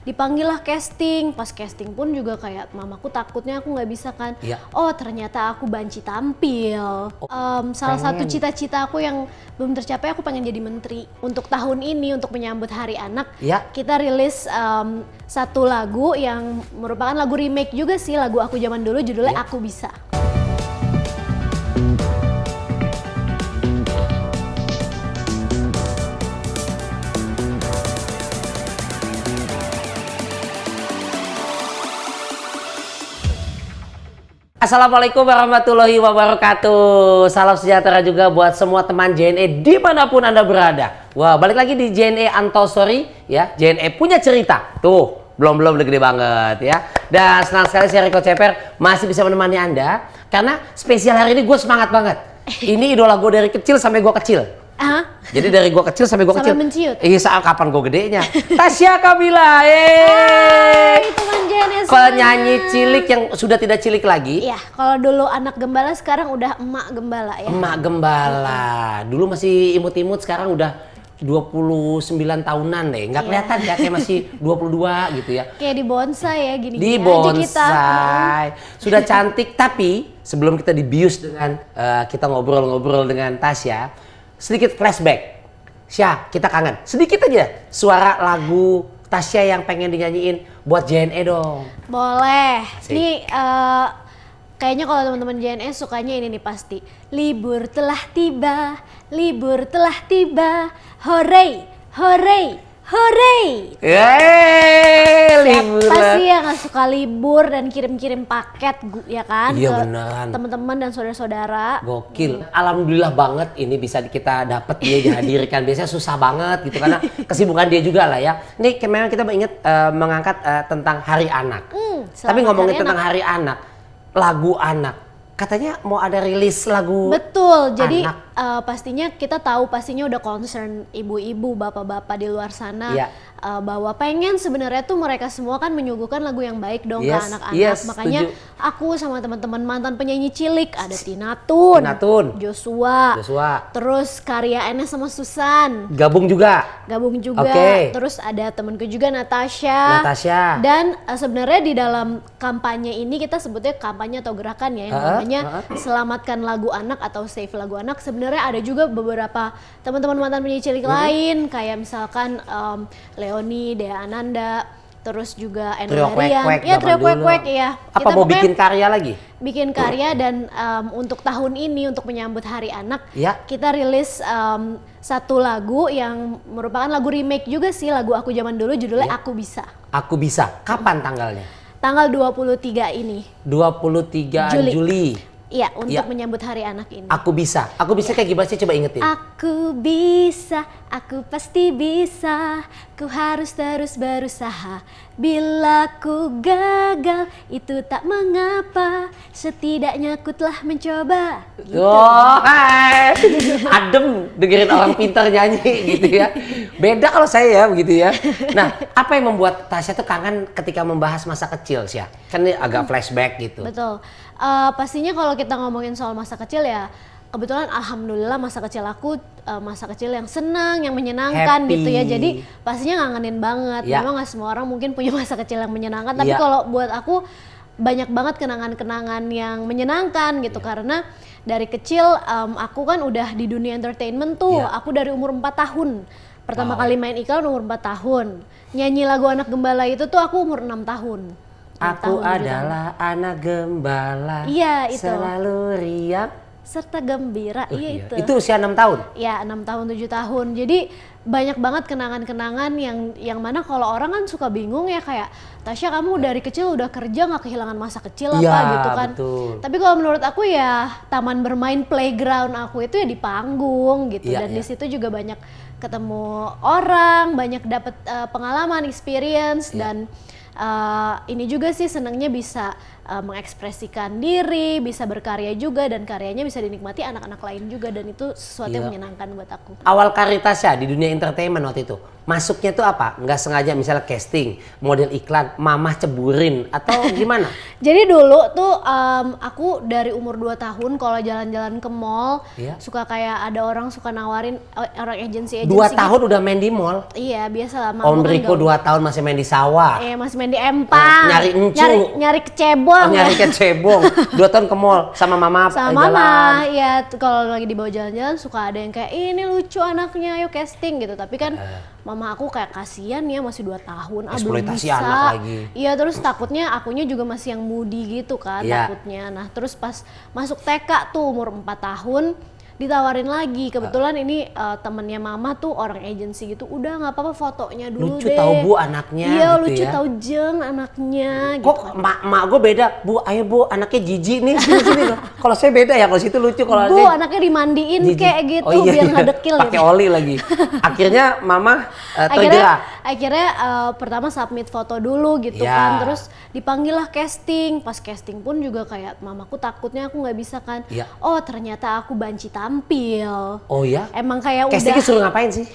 dipanggil lah casting. Pas casting pun juga kayak mamaku takutnya aku nggak bisa kan. Iya. Oh ternyata aku banci tampil. Salah satu cita-cita aku yang belum tercapai, aku pengen jadi menteri. Untuk tahun ini, untuk menyambut Hari Anak, Iya. kita rilis satu lagu yang merupakan lagu remake juga sih, lagu aku zaman dulu, judulnya Iya. Aku Bisa. Assalamualaikum warahmatullahi wabarakatuh. Salam sejahtera juga buat semua teman JNE dimanapun Anda berada. Wah, balik lagi di JNE Untold Story ya. JNE punya cerita. Tuh, belum udah gede banget ya. Dan senang sekali saya Rico Ceper masih bisa menemani Anda. Karena spesial hari ini gue semangat banget. Ini idola gue dari kecil sampai gue kecil. Jadi dari gue kecil sampai gue kecil. Sampai menciut? Iya, saat kapan gue gedenya. Tasya Kamila. Hai teman JNE semuanya. Penyanyi cilik yang sudah tidak cilik lagi. Iya, kalau dulu anak gembala, sekarang udah emak gembala ya. Emak gembala. Dulu masih imut-imut, sekarang udah 29 tahunan deh. Nggak kelihatan ya, kayak masih 22 gitu ya. Kayak di bonsai ya, gini-gini Di aja kita. bonsai. Sudah cantik, tapi sebelum kita dibius dengan kita ngobrol-ngobrol dengan Tasya, sedikit flashback. Syah, kita kangen. Sedikit aja suara lagu Tasya yang pengen dinyanyiin buat JNE dong. Boleh. Asik. Nih kayaknya kalau teman-teman JNE sukanya ini nih pasti. Libur telah tiba, libur telah tiba. Hore, hore, hore. Libur. Siapa sih yang gak suka libur dan kirim-kirim paket ya kan? Iya, ke beneran. teman-teman dan saudara-saudara. Gokil. Alhamdulillah banget ini bisa kita dapat dia dihadirkan. Biasanya susah banget gitu karena kesibukan dia juga lah ya. Ini memang kita ingat mengangkat tentang Hari Anak. Tapi ngomongin tentang Hari Anak, lagu anak. Katanya mau ada rilis lagu. Betul, jadi anak. pastinya kita tahu pastinya udah concern ibu-ibu, bapak-bapak di luar sana. Iya. Bahwa pengen sebenarnya tuh mereka semua kan menyuguhkan lagu yang baik dong ke Yes, anak-anak. yes, Makanya setuju. aku sama teman-teman mantan penyanyi cilik, ada Tina Tun, Joshua, terus Karya Enes sama Susan, Gabung juga. Oke. terus ada temanku juga Natasha. Dan sebenarnya di dalam kampanye ini kita sebutnya kampanye atau gerakan ya, yang namanya Selamatkan Lagu Anak atau Save Lagu Anak. Sebenarnya ada juga beberapa teman-teman mantan penyanyi cilik lain, kayak misalkan Leoni, Dea Ananda, terus juga Enno Herian. Ya, Trio Kwek-Kwek ya. Apa mau bikin karya lagi? Bikin karya dan untuk tahun ini, untuk menyambut Hari Anak, Ya. kita rilis satu lagu yang merupakan lagu remake juga sih, lagu aku zaman dulu, judulnya Aku Bisa. Aku Bisa. Kapan tanggalnya? Tanggal 23 ini. 23 Juli. Iya, untuk menyambut Hari Anak ini. Aku Bisa. Aku Bisa kayak gimana sih? Coba ingetin. Aku bisa, aku pasti bisa. Ku harus terus berusaha. Bila ku gagal, itu tak mengapa. Setidaknya ku telah mencoba. Gitu. Oh, hai. Adem dengerin orang pintar nyanyi gitu ya. Beda kalau saya ya begitu ya. Nah, apa yang membuat Tasya tuh kangen ketika membahas masa kecil sih ya? Kan ini agak flashback gitu. Betul. Pastinya kalau kita ngomongin soal masa kecil ya, kebetulan alhamdulillah masa kecil aku masa kecil yang senang, yang menyenangkan. Happy. Gitu ya. Jadi pastinya ngangenin banget. Ya. Memang gak semua orang mungkin punya masa kecil yang menyenangkan, tapi kalau buat aku banyak banget kenangan-kenangan yang menyenangkan gitu. Karena dari kecil aku kan udah di dunia entertainment tuh. Aku dari umur 4 tahun. Pertama kali main iklan umur 4 tahun. Nyanyi lagu Anak Gembala itu tuh aku umur 6 tahun. Aku adalah anak gembala. Iya, itu. Selalu riang Serta gembira, iya itu. Itu usia 6 tahun? Ya, 6 tahun, 7 tahun. Jadi banyak banget kenangan-kenangan yang mana kalau orang kan suka bingung ya, kayak Tasya kamu dari kecil udah kerja nggak kehilangan masa kecil apa gitu kan. Betul. Tapi kalau menurut aku ya taman bermain playground aku itu ya di panggung gitu. Dan di situ juga banyak ketemu orang, banyak dapat pengalaman, experience dan ini juga sih senangnya bisa mengekspresikan diri, bisa berkarya juga dan karyanya bisa dinikmati anak-anak lain juga dan itu sesuatu yang menyenangkan buat aku. Awal karir Tasya di dunia entertainment waktu itu masuknya tuh apa? Nggak sengaja misalnya casting, model iklan, mamah ceburin atau gimana? Jadi dulu tuh aku dari umur 2 tahun kalau jalan-jalan ke mall suka kayak ada orang suka nawarin orang agensi 2 tahun udah main di mall? Iya biasa lah. Om Riko 2 tahun masih main di sawah? Masih main di empang. Nyari encu? Nyari kecebong. Nyari kecebong. 2 tahun ke mall sama mama sama jalan? Mama, ya kalau lagi dibawa jalan-jalan suka ada yang kayak ini lucu anaknya ayo casting gitu. Tapi kan mama aku kayak kasihan ya masih 2 tahun belum bisa. Anak lagi. Iya terus takutnya akunya juga masih yang moody gitu kan takutnya. Nah terus pas masuk TK tuh umur 4 tahun ditawarin lagi. Kebetulan ini temennya mama tuh orang agensi gitu. Udah nggak apa-apa fotonya dulu lucu deh. Lucu tahu Bu anaknya iya, gitu lucu ya. tahu Jeng anaknya Kok gitu. mak gue beda. Bu ayo Bu anaknya jijik nih sini. Kalau saya beda ya kalau situ lucu kalau Bu anaknya dimandiin jijik. Kayak gitu biar nggak dekil pakai oli lagi. Akhirnya mama tergerak. Akhirnya pertama submit foto dulu gitu kan. Terus dipanggil lah casting. Pas casting pun juga kayak mamaku takutnya aku nggak bisa kan. Oh ternyata aku banci tampil. Oh ya? Emang kayak castingnya udah. Suruh ngapain sih?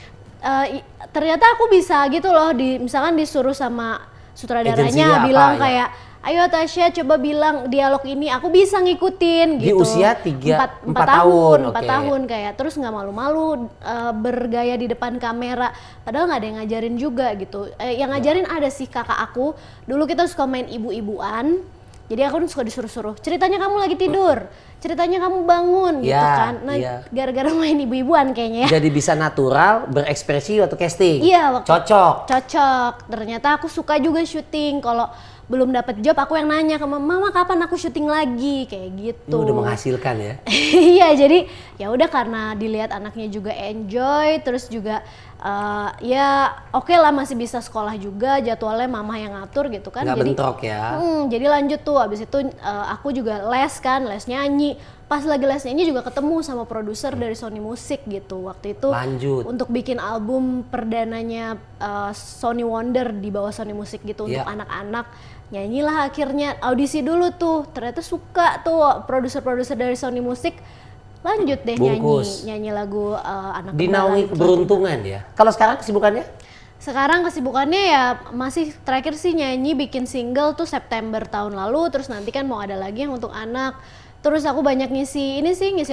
Ternyata aku bisa gitu loh. Misalkan disuruh sama sutradaranya bilang kayak, ayo Tasya coba bilang dialog ini, aku bisa ngikutin gitu. Di usia 4 tahun. 4 tahun kayak terus nggak malu-malu bergaya di depan kamera. Padahal nggak ada yang ngajarin juga gitu. Yang ngajarin ada sih kakak aku. Dulu kita suka main ibu-ibuan. Jadi aku suka disuruh-suruh, ceritanya kamu lagi tidur, ceritanya kamu bangun gitu kan. Nah gara-gara main ibu-ibuan kayaknya ya. Jadi bisa natural, berekspresi waktu casting. Iya. Cocok. Ternyata aku suka juga syuting. Kalau belum dapat job aku yang nanya ke mama kapan aku syuting lagi kayak gitu. Udah menghasilkan ya. Iya jadi ya udah karena dilihat anaknya juga enjoy terus juga ya oke lah masih bisa sekolah juga jadwalnya mama yang ngatur gitu kan. Nggak jadi bentrok ya. Jadi lanjut tuh abis itu aku juga les nyanyi. Pas lagi les nyanyi juga ketemu sama produser dari Sony Music gitu waktu itu. Lanjut. Untuk bikin album perdananya Sony Wonder di bawah Sony Music gitu untuk anak-anak. Nyanyilah akhirnya audisi dulu tuh ternyata suka tuh produser-produser dari Sony Music. Lanjut deh nyanyi lagu anak Dinaungi keberuntungan ya. Kalau sekarang kesibukannya? Sekarang kesibukannya ya masih terakhir sih nyanyi bikin single tuh September tahun lalu. Terus nanti kan mau ada lagi yang untuk anak. Terus aku banyak ngisi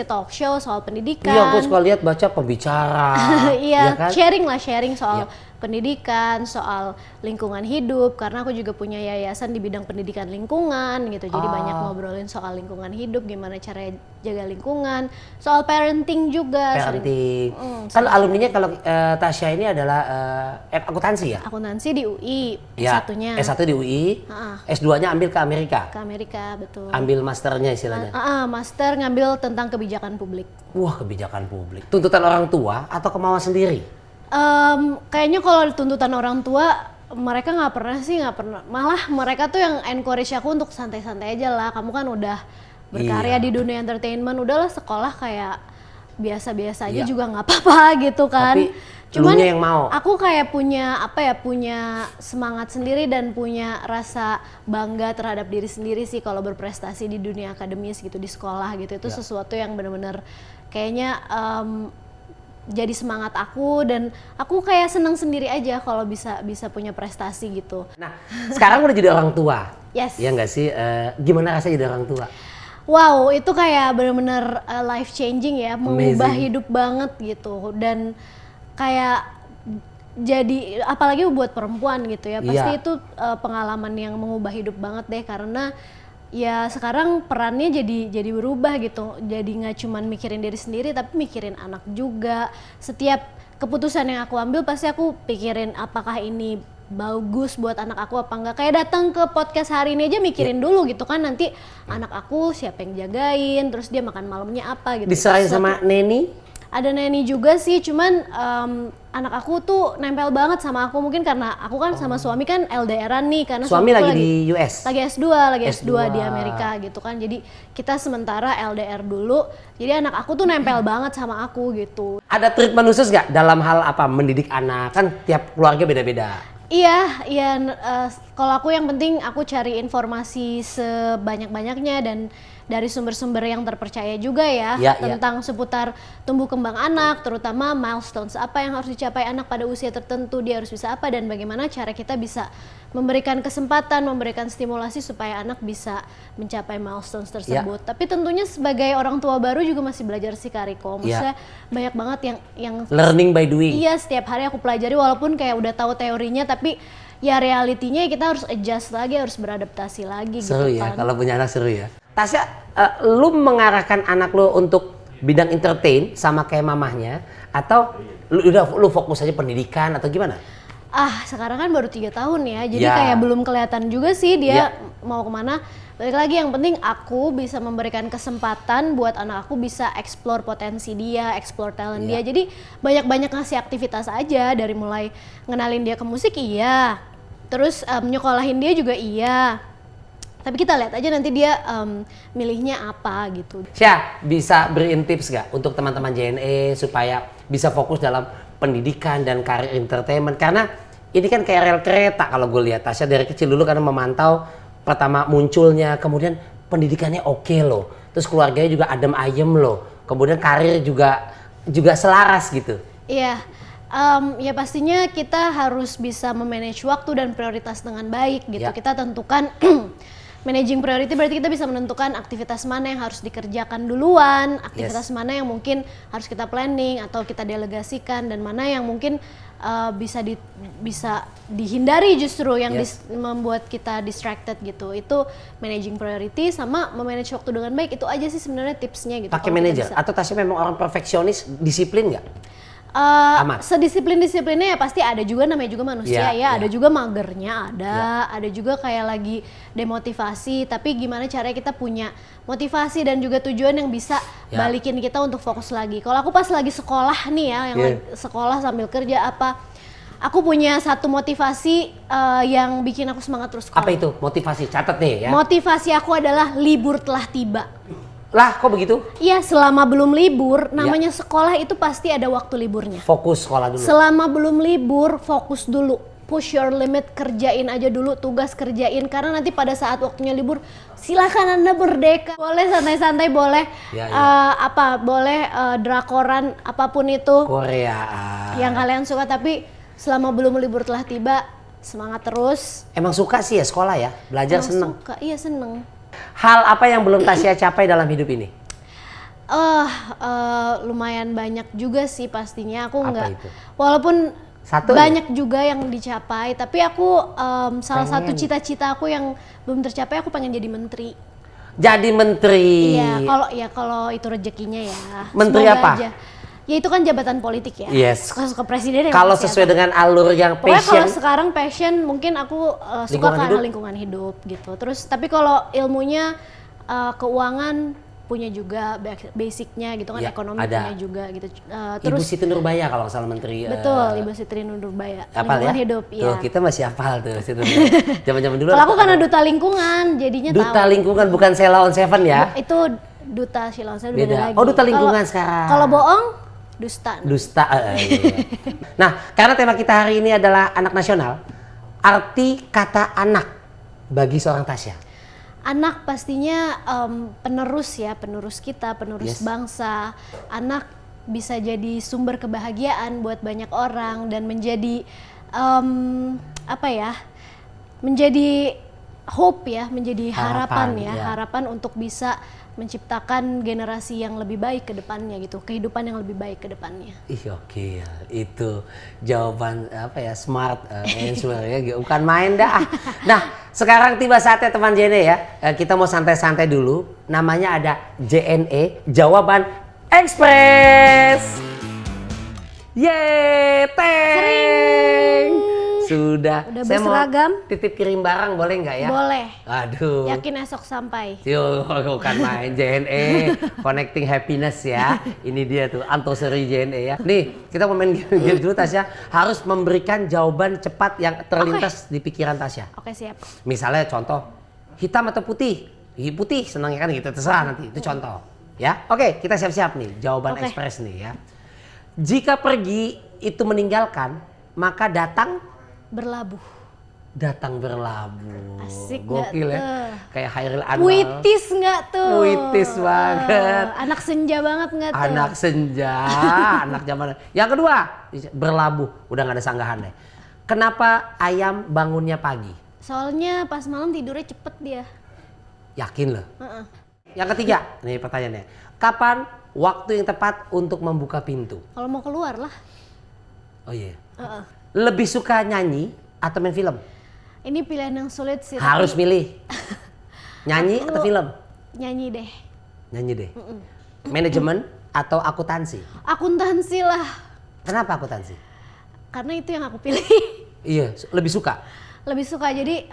talk show soal pendidikan. Iya aku suka lihat baca pembicara. Iya kan? sharing soal pendidikan, soal lingkungan hidup karena aku juga punya yayasan di bidang pendidikan lingkungan gitu. Jadi banyak ngobrolin soal lingkungan hidup, gimana cara jaga lingkungan, soal parenting juga. Parenting. Kan alumninya kalau Tasya ini adalah akuntansi ya? Akuntansi di UI, S1-nya. S1 di UI, S2-nya ambil ke Amerika? Ke Amerika, betul. Ambil masternya istilahnya? Master ngambil tentang kebijakan publik. Wah kebijakan publik. Tuntutan orang tua atau kemauan sendiri? Kayaknya kalau tuntutan orang tua mereka nggak pernah, malah mereka tuh yang encourage aku untuk santai-santai aja lah, kamu kan udah berkarya di dunia entertainment, udahlah sekolah kayak biasa-biasa aja juga nggak apa-apa gitu kan. Tapi cuman yang mau. Aku kayak punya semangat sendiri dan punya rasa bangga terhadap diri sendiri sih kalau berprestasi di dunia akademis gitu di sekolah gitu, itu sesuatu yang benar-benar kayaknya jadi semangat aku dan aku kayak seneng sendiri aja kalau bisa punya prestasi gitu. Nah sekarang udah jadi orang tua, yes. Ya nggak sih? Gimana rasanya jadi orang tua? Wow itu kayak bener-bener life changing ya, mengubah hidup banget gitu dan kayak jadi apalagi buat perempuan gitu ya pasti itu pengalaman yang mengubah hidup banget deh karena ya sekarang perannya jadi berubah gitu, jadi nggak cuman mikirin diri sendiri tapi mikirin anak juga. Setiap keputusan yang aku ambil pasti aku pikirin apakah ini bagus buat anak aku apa enggak. Kayak datang ke podcast hari ini aja mikirin dulu gitu kan, nanti anak aku siapa yang jagain, terus dia makan malamnya apa gitu. Diserahin sama neni? Ada neni juga sih, cuman anak aku tuh nempel banget sama aku mungkin karena aku kan sama suami kan LDRan nih karena suami lagi di US? Lagi S2 di Amerika gitu kan, jadi kita sementara LDR dulu, jadi anak aku tuh nempel banget sama aku gitu. Ada treatment khusus nggak dalam hal apa mendidik anak? Kan tiap keluarga beda-beda. Iya, iya. Kalau aku yang penting aku cari informasi sebanyak-banyaknya dan dari sumber-sumber yang terpercaya juga ya, tentang seputar tumbuh kembang anak, terutama milestones apa yang harus dicapai anak pada usia tertentu, dia harus bisa apa dan bagaimana cara kita bisa memberikan kesempatan, memberikan stimulasi supaya anak bisa mencapai milestones tersebut. Tapi tentunya sebagai orang tua baru juga masih belajar sih Kariko. Maksudnya banyak banget yang learning by doing. Iya, setiap hari aku pelajari walaupun kayak udah tahu teorinya, tapi ya realitinya kita harus adjust lagi, harus beradaptasi lagi. Seru gitu ya, kan. kalau punya anak seru ya. Tasya, lu mengarahkan anak lu untuk bidang entertain sama kayak mamahnya, atau lu fokus aja pendidikan atau gimana? Sekarang kan baru 3 tahun ya, jadi kayak belum kelihatan juga sih dia mau kemana. Balik lagi, yang penting aku bisa memberikan kesempatan buat anak aku bisa explore potensi dia, explore talent dia. Jadi banyak-banyak ngasih aktivitas aja, dari mulai ngenalin dia ke musik terus nyekolahin dia juga tapi kita lihat aja nanti dia milihnya apa gitu. Syah, bisa beriin tips gak untuk teman-teman JNE supaya bisa fokus dalam pendidikan dan karir entertainment? Karena ini kan kayak rel kereta kalau gue lihat. Tasya dari kecil dulu karena memantau pertama munculnya, kemudian pendidikannya oke loh, terus keluarganya juga adem ayem loh, kemudian karir juga selaras gitu. Iya, ya pastinya kita harus bisa memanage waktu dan prioritas dengan baik gitu. Kita tentukan managing priority berarti kita bisa menentukan aktivitas mana yang harus dikerjakan duluan, aktivitas mana yang mungkin harus kita planning atau kita delegasikan, dan mana yang mungkin bisa dihindari justru yang membuat kita distracted gitu. Itu managing priority sama memanage waktu dengan baik. Itu aja sih sebenarnya tipsnya gitu. Pakai manajer atau Tasya memang orang perfeksionis, disiplin nggak? Sedisiplin-disiplinnya ya pasti ada juga, namanya juga manusia ada juga magernya, ada juga kayak lagi demotivasi, tapi gimana caranya kita punya motivasi dan juga tujuan yang bisa balikin kita untuk fokus lagi. Kalau aku pas lagi sekolah nih ya, yang lagi sekolah sambil kerja aku punya satu motivasi yang bikin aku semangat terus sekolah. Apa itu motivasi? Catat nih ya. Motivasi aku adalah libur telah tiba. Lah, kok begitu? Iya, selama belum libur, namanya sekolah itu pasti ada waktu liburnya. Fokus sekolah dulu. Selama belum libur, fokus dulu. Push your limit, kerjain aja dulu, tugas kerjain. Karena nanti pada saat waktunya libur, silakan Anda merdeka. Boleh santai-santai, boleh boleh drakoran, apapun itu. Korea. Yang kalian suka, tapi selama belum libur telah tiba, semangat terus. Emang suka sih ya sekolah ya? Belajar seneng? Suka, iya seneng. Hal apa yang belum Tasya capai dalam hidup ini? Lumayan banyak juga sih pastinya. Aku nggak, walaupun satu banyak juga yang dicapai, tapi aku salah satu cita-cita aku yang belum tercapai, aku pengen jadi menteri. Jadi menteri? Iya, kalau itu rezekinya ya. Menteri apa? Aja. Ya itu kan jabatan politik ya. Yes. Suka presiden ya. Kalau sesuai dengan alur yang passion. Pokoknya kalau sekarang passion mungkin aku suka karena lingkungan hidup gitu. Terus tapi kalau ilmunya keuangan punya juga basicnya gitu kan, ekonomi punya juga gitu. Terus Ibu Siti Nurbaya kalau nggak salah menteri. Betul, Ibu Siti Nurbaya. Lingkungan hidup. Tuh, kita masih hafal tuh Siti. Zaman-zaman dulu. Kalau aku karena duta lingkungan, jadinya Duta lingkungan bukan Sheila on Seven ya? Itu duta Sheila on Seven beda lagi. Oh, duta lingkungan sekarang. Kalau bohong dusta. Iya. Nah, karena tema kita hari ini adalah anak nasional, arti kata anak bagi seorang Tasya. Anak pastinya penerus kita, penerus bangsa. Anak bisa jadi sumber kebahagiaan buat banyak orang dan menjadi menjadi hope ya, menjadi harapan untuk bisa menciptakan generasi yang lebih baik ke depannya gitu, kehidupan yang lebih baik ke depannya. Oke, itu jawaban smart answer ya, bukan main dah. Nah, sekarang tiba saatnya teman JNE ya, kita mau santai-santai dulu. Namanya ada JNE Jawaban Express. Yeay, teng. Sudah saya berseragam. Mau titip kirim barang boleh nggak ya? Boleh. Aduh. Yakin esok sampai. Yo, bukan main. JNE Connecting Happiness ya. Ini dia tuh Antosery JNE ya. Nih, kita mau main game dulu Tasya. Harus memberikan jawaban cepat yang terlintas di pikiran Tasya. Oke, siap. Misalnya contoh, hitam atau putih? Putih, senangnya kan gitu. Terserah nanti. Itu contoh. Ya. Oke, kita siap-siap nih. Jawaban express nih ya. Jika pergi itu meninggalkan, maka datang Berlabuh. Datang berlabuh. Asik Gokil gak ya. tuh? Kayak Hairil Anwar. Puitis nggak tuh? Puitis banget. Anak senja banget nggak tuh? Anak senja, anak zaman. Yang kedua, berlabuh. Udah nggak ada sanggahan deh. Kenapa ayam bangunnya pagi? Soalnya pas malam tidurnya cepet dia. Yakin loh. Yang ketiga, nih pertanyaannya. Kapan waktu yang tepat untuk membuka pintu? Kalau mau keluar lah. Oh iya. Lebih suka nyanyi atau main film? Ini pilihan yang sulit sih. Harus milih. Nyanyi atau film? Nyanyi deh. Nyanyi deh. Manajemen atau akuntansi? Akuntansi lah. Kenapa akuntansi? Karena itu yang aku pilih. Iya, lebih suka. Lebih suka. Jadi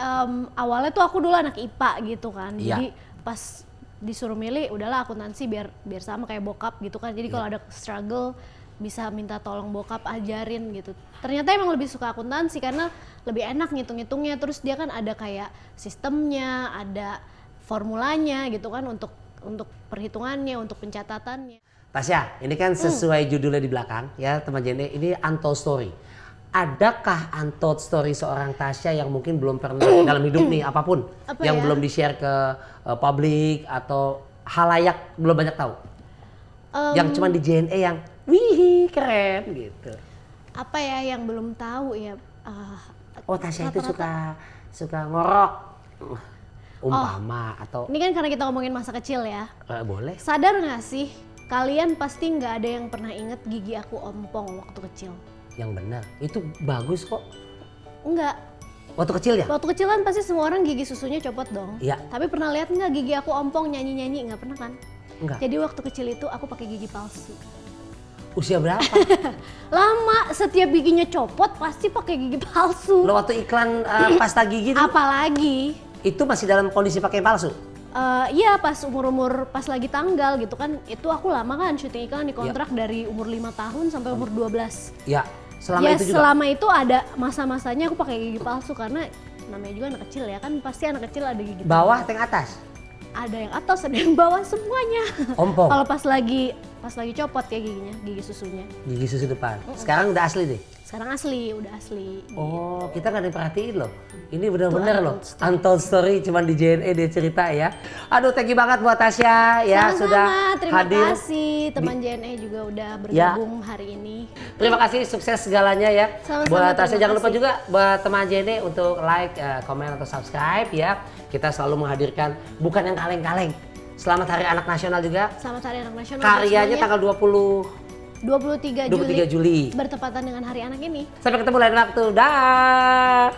awalnya tuh aku dulu anak IPA gitu kan. Iya. Jadi pas disuruh milih udahlah akuntansi biar sama kayak bokap gitu kan. Jadi kalau ada struggle bisa minta tolong bokap ajarin gitu. Ternyata emang lebih suka akuntansi karena lebih enak ngitung-ngitungnya, terus dia kan ada kayak sistemnya, ada formulanya gitu kan untuk perhitungannya, untuk pencatatannya. Tasya, ini kan sesuai judulnya di belakang ya teman JNE, ini untold story. Adakah untold story seorang Tasya yang mungkin belum pernah dalam hidup nih apapun yang belum di-share ke publik atau halayak belum banyak tahu? Yang cuma di JNE yang wih keren gitu. Apa ya yang belum tahu ya? Oh Tasya itu suka ngorok. Umpama atau ini kan karena kita ngomongin masa kecil ya. Boleh. Sadar nggak sih kalian pasti nggak ada yang pernah inget gigi aku ompong waktu kecil? Yang benar, itu bagus kok. Enggak. Waktu kecil ya? Waktu kecil kan pasti semua orang gigi susunya copot dong. Iya. Tapi pernah lihat nggak gigi aku ompong nyanyi-nyanyi? Nggak pernah kan? Enggak. Jadi waktu kecil itu aku pakai gigi palsu. Usia berapa? Lama, setiap giginya copot pasti pakai gigi palsu. Lo waktu iklan pasta gigi itu? Apalagi? Itu masih dalam kondisi pakai palsu? Iya pas umur pas lagi tanggal gitu kan, itu aku lama kan syuting iklan dikontrak dari umur 5 tahun sampai umur 12. Iya, selama itu juga? Selama itu ada masa-masanya aku pakai gigi palsu karena namanya juga anak kecil ya kan, pasti anak kecil ada gigi bawah atau yang atas? Ada yang atas, ada yang bawah, semuanya. Ompong? Kalau pas lagi copot ya giginya, gigi susunya. Gigi susu depan. Sekarang udah asli deh? Sekarang asli, udah asli. Oh, kita nggak diperhatiin loh. Ini benar-benar loh. Untold story cuman di JNE dia cerita ya. Aduh, thank you banget buat Tasya ya. Sama-sama, sudah terima hadir. kasih teman JNE juga udah bergabung hari ini. Terima kasih, sukses segalanya ya. Sama-sama, Buat Tasya terima jangan lupa kasih. juga buat teman JNE untuk like, komen atau subscribe ya. Kita selalu menghadirkan bukan yang kaleng-kaleng. Selamat Hari Anak Nasional juga. Selamat Hari Anak Nasional. Karyanya tanggal 23 Juli. Bertepatan dengan Hari Anak ini. Sampai ketemu lain waktu. Dah.